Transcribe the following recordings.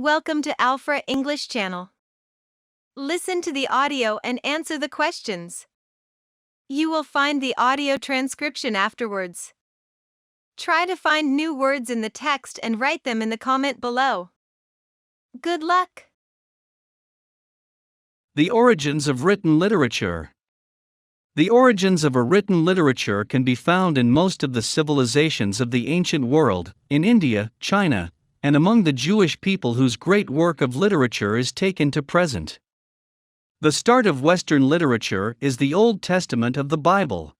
Welcome to Alfra English Channel. Listen to the audio and answer the questions. You will find the audio transcription afterwards. Try to find new words in the text and write them in the comment below. Good luck! The origins of written literature. The origins of a written literature can be found in most of the civilizations of the ancient world, in India, China, and among the Jewish people whose great work of literature is taken to present. The start of Western literature is the Old Testament of the Bible.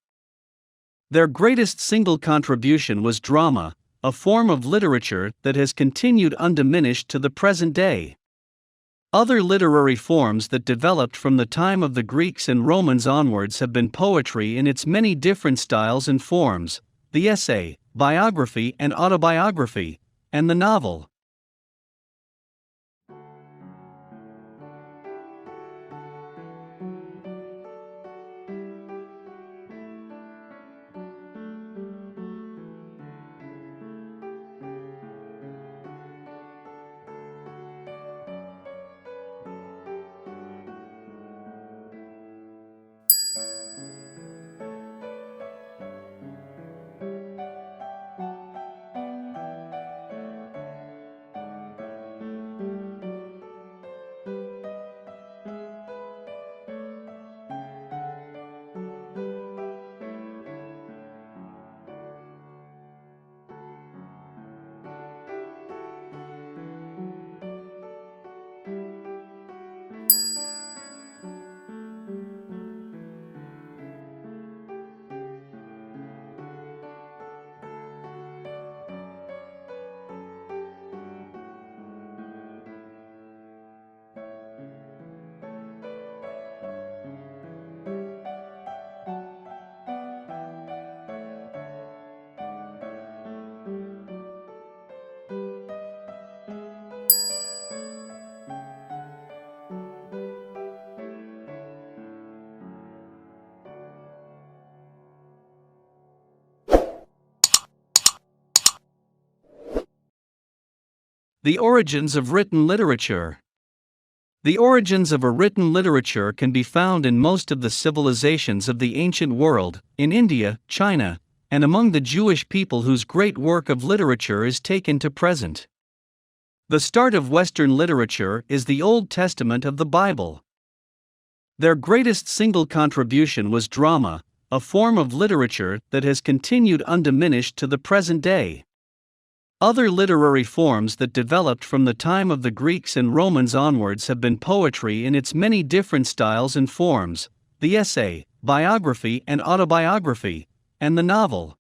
Their greatest single contribution was drama, a form of literature that has continued undiminished to the present day. Other literary forms that developed from the time of the Greeks and Romans onwards have been poetry in its many different styles and forms, the essay, biography and autobiography, and the novel. The origins of written literature. The origins of a written literature can be found in most of the civilizations of the ancient world, in India, China, and among the Jewish people whose great work of literature is taken to present. The start of Western literature is the Old Testament of the Bible. Their greatest single contribution was drama, a form of literature that has continued undiminished to the present day. Other literary forms that developed from the time of the Greeks and Romans onwards have been poetry in its many different styles and forms, the essay, biography and autobiography, and the novel.